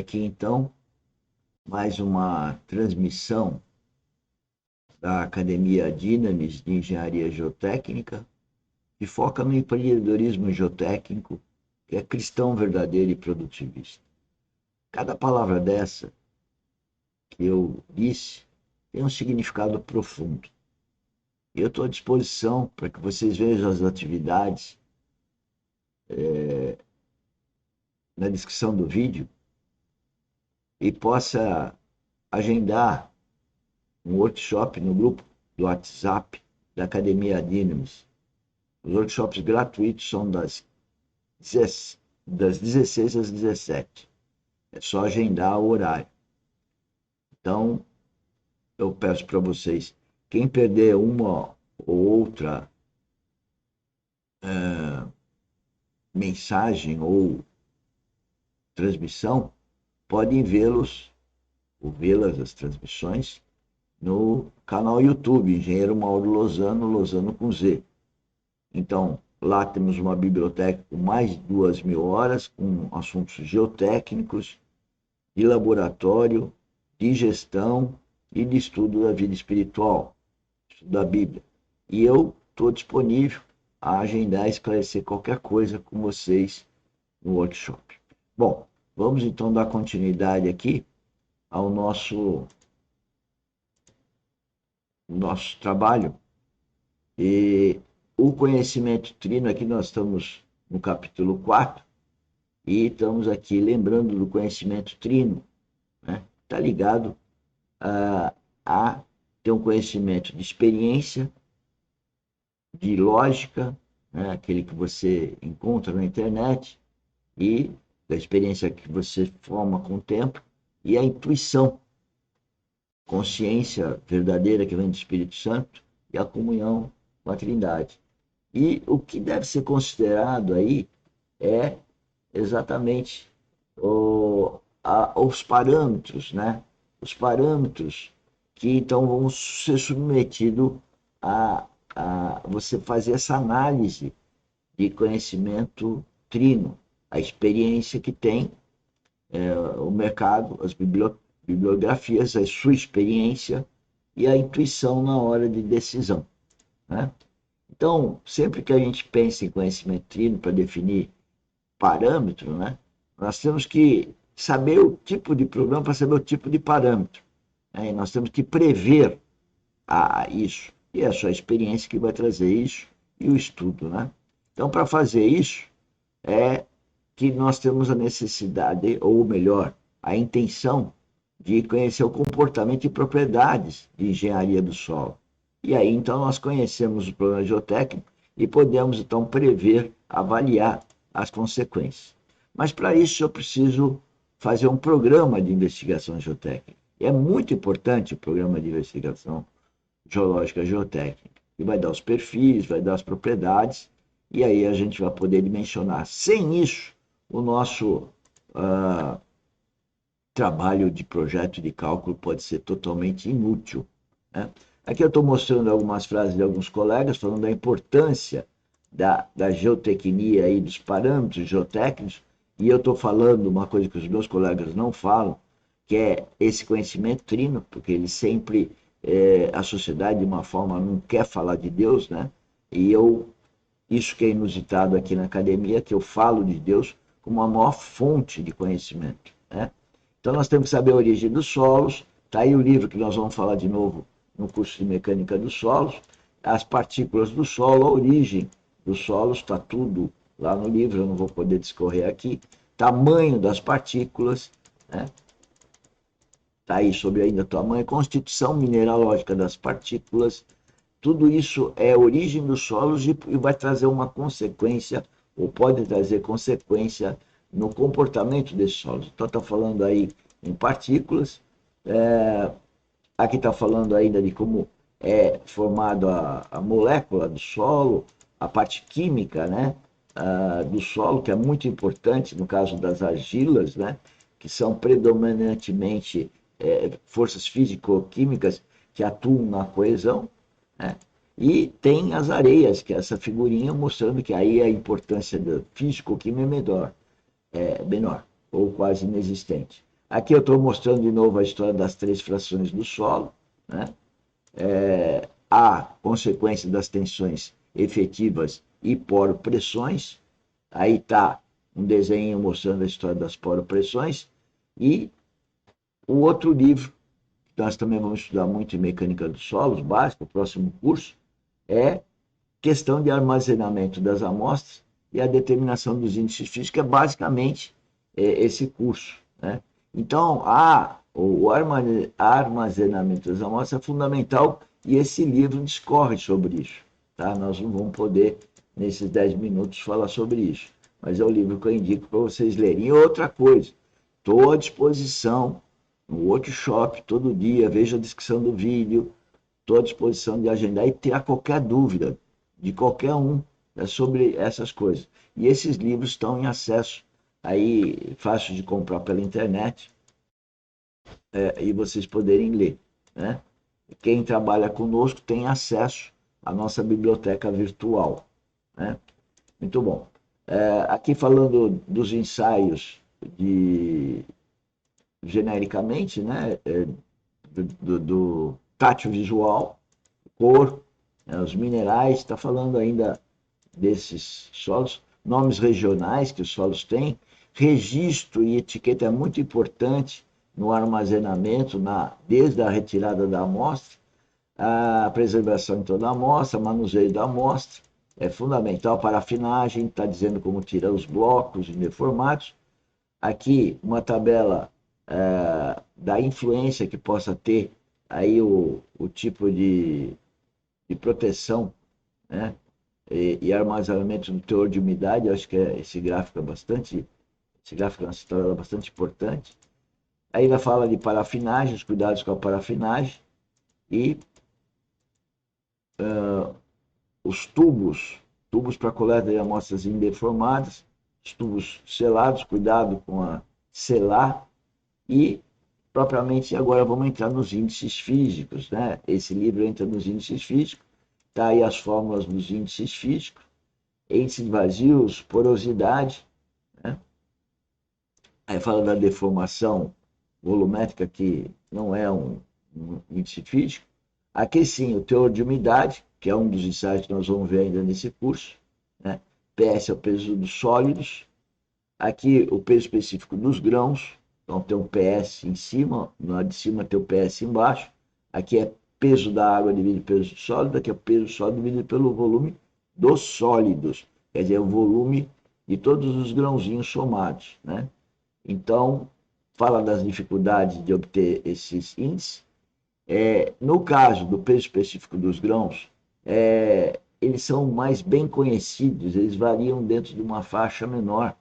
aqui então mais uma transmissão da Academia Dynamis de Engenharia Geotécnica, que foca no empreendedorismo geotécnico, que é cristão verdadeiro e produtivista. Cada palavra dessa que eu disse tem um significado profundo. Eu estou à disposição para que vocês vejam as atividades na descrição do vídeo e possa agendar um workshop no grupo do WhatsApp da Academia Dynamis. Os workshops gratuitos são das 16 às 17. É só agendar o horário. Então, eu peço para vocês, quem perder uma ou outra mensagem ou transmissão, podem vê-las, as transmissões, no canal YouTube, Engenheiro Mauro Lozano, Lozano com Z. Então, lá temos uma biblioteca com mais de 2.000 horas, com assuntos geotécnicos, de laboratório, de gestão e de estudo da vida espiritual, estudo da Bíblia. E eu estou disponível a agendar e esclarecer qualquer coisa com vocês no workshop. Bom, vamos então dar continuidade aqui ao nosso trabalho. E o conhecimento trino, aqui nós estamos no capítulo 4, e estamos aqui lembrando do conhecimento trino, né? Está ligado a ter um conhecimento de experiência, de lógica, né? Aquele que você encontra na internet, e da experiência que você forma com o tempo, e a intuição, consciência verdadeira que vem do Espírito Santo, e a comunhão com a Trindade. E o que deve ser considerado aí é exatamente os parâmetros, né? Os parâmetros que então vão ser submetidos a você fazer essa análise de conhecimento trino, a experiência que tem o mercado, as bibliografias, a sua experiência e a intuição na hora de decisão, né? Então, sempre que a gente pensa em conhecimento trino para definir parâmetro, né, nós temos que saber o tipo de problema para saber o tipo de parâmetro, né? E nós temos que prever isso. E é a sua experiência que vai trazer isso e o estudo, né? Então, para fazer isso, é que nós temos a necessidade, ou melhor, a intenção de conhecer o comportamento e propriedades de engenharia do solo. E aí, então, nós conhecemos o problema geotécnico e podemos, então, prever, avaliar as consequências. Mas, para isso, eu preciso fazer um programa de investigação geotécnica. E é muito importante o programa de investigação geológica geotécnica. E vai dar os perfis, vai dar as propriedades, e aí a gente vai poder dimensionar. Sem isso, o nosso trabalho de projeto de cálculo pode ser totalmente inútil, né? Aqui eu estou mostrando algumas frases de alguns colegas falando da importância da geotecnia e dos parâmetros geotécnicos, e eu estou falando uma coisa que os meus colegas não falam, que é esse conhecimento trino, porque ele sempre, a sociedade de uma forma não quer falar de Deus, né? E isso que é inusitado aqui na academia, que eu falo de Deus como a maior fonte de conhecimento, né? Então nós temos que saber a origem dos solos. Está aí o livro que nós vamos falar de novo no curso de mecânica dos solos, as partículas do solo, a origem dos solos, está tudo lá no livro, eu não vou poder discorrer aqui, tamanho das partículas, né? Está aí sobre ainda o tamanho, constituição mineralógica das partículas, tudo isso é origem dos solos e vai trazer uma consequência, ou pode trazer consequência no comportamento desses solos. Então está falando aí em partículas, aqui está falando ainda de como é formada a molécula do solo, a parte química, né, do solo, que é muito importante no caso das argilas, né, que são predominantemente forças físico-químicas que atuam na coesão, né? E tem as areias, que é essa figurinha mostrando que aí a importância do físico-química é menor, ou quase inexistente. Aqui eu estou mostrando de novo a história das 3 frações do solo, né? A consequência das tensões efetivas e poropressões. Aí está um desenho mostrando a história das poropressões. E o outro livro, que nós também vamos estudar muito em mecânica dos solos, básico, o próximo curso, é questão de armazenamento das amostras e a determinação dos índices físicos, que é basicamente esse curso, né? Então, o armazenamento das amostras é fundamental e esse livro discorre sobre isso. Tá? Nós não vamos poder, nesses 10 minutos, falar sobre isso. Mas é o livro que eu indico para vocês lerem. E outra coisa, estou à disposição no workshop todo dia, veja a descrição do vídeo, estou à disposição de agendar e tirar qualquer dúvida de qualquer um sobre essas coisas. E esses livros estão em acesso aí, fácil de comprar pela internet, e vocês poderem ler, né? Quem trabalha conosco tem acesso à nossa biblioteca virtual, né? Muito bom. Aqui falando dos ensaios genericamente, né? Do tátil visual, cor, né? Os minerais, está falando ainda desses solos, nomes regionais que os solos têm, registro e etiqueta é muito importante no armazenamento, desde a retirada da amostra, a preservação então da amostra, manuseio da amostra, é fundamental. Parafinagem, está dizendo como tirar os blocos indeformados. Aqui, uma tabela da influência que possa ter aí o tipo de proteção, né? E armazenamento do teor de umidade. Eu acho que esse gráfico é uma tabela bastante importante. Aí ainda fala de parafinagem, os cuidados com a parafinagem e os tubos para coleta de amostras indeformadas, os tubos selados, cuidado com a selar e propriamente agora vamos entrar nos índices físicos, né? Esse livro entra nos índices físicos, tá aí as fórmulas dos índices físicos, índice de vazios, porosidade, né? Aí fala da deformação volumétrica, que não é um índice físico. Aqui sim, o teor de umidade, que é um dos ensaios que nós vamos ver ainda nesse curso, né? PS é o peso dos sólidos. Aqui o peso específico dos grãos, então tem um PS em cima, no lado de cima tem o PS embaixo. Aqui é peso da água dividido pelo peso do sólido, aqui é peso sólido dividido pelo volume dos sólidos, quer dizer, o volume de todos os grãozinhos somados, né? Então, fala das dificuldades de obter esses índices. No caso do peso específico dos grãos, eles são mais bem conhecidos, eles variam dentro de uma faixa menor,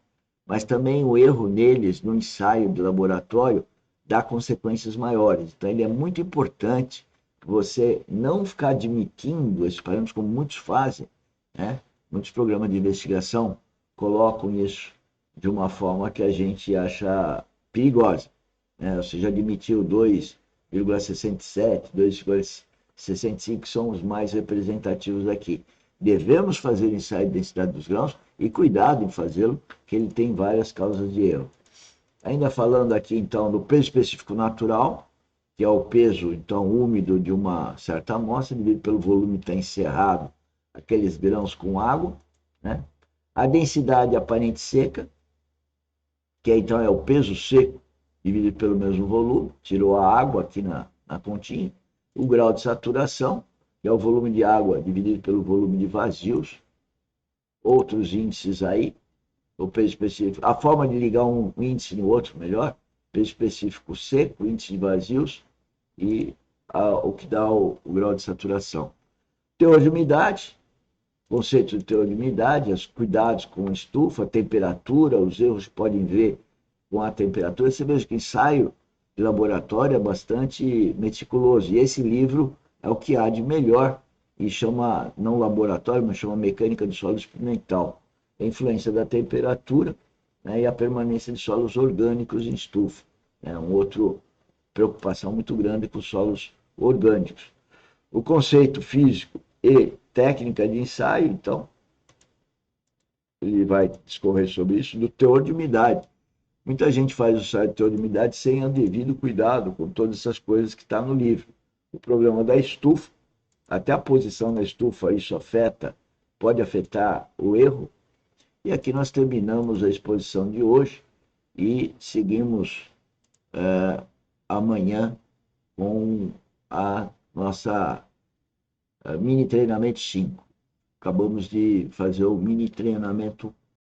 mas também o erro neles, no ensaio de laboratório, dá consequências maiores. Então, ele é muito importante você não ficar admitindo esses parâmetros, como muitos fazem, né? Muitos programas de investigação colocam isso de uma forma que a gente acha perigosa, né? Você já admitiu 2,67, 2,65, são os mais representativos aqui. Devemos fazer o ensaio de densidade dos grãos e cuidado em fazê-lo, que ele tem várias causas de erro. Ainda falando aqui, então, do peso específico natural, que é o peso, então, úmido de uma certa amostra, dividido pelo volume que está encerrado, aqueles grãos com água, né? A densidade aparente seca, que então é o peso seco dividido pelo mesmo volume, tirou a água aqui na pontinha. O grau de saturação, que é o volume de água dividido pelo volume de vazios. Outros índices aí, o peso específico, a forma de ligar um índice no outro, melhor, peso específico seco, índice de vazios e o que dá o grau de saturação. Teor de umidade, conceito de teor de umidade, os cuidados com estufa, temperatura, os erros que podem ver com a temperatura. Você veja que ensaio de laboratório é bastante meticuloso. E esse livro é o que há de melhor e chama, não laboratório, mas chama mecânica de solo experimental. A influência da temperatura, né, e a permanência de solos orgânicos em estufa. É uma outra preocupação muito grande com os solos orgânicos. O conceito físico e técnica de ensaio, então, ele vai discorrer sobre isso, do teor de umidade, Muita gente faz o sensor de umidade sem o devido cuidado com todas essas coisas que está no livro. O problema da estufa, até a posição na estufa, isso afeta, pode afetar o erro. E aqui nós terminamos a exposição de hoje e seguimos amanhã com a nossa mini treinamento 5. Acabamos de fazer o mini treinamento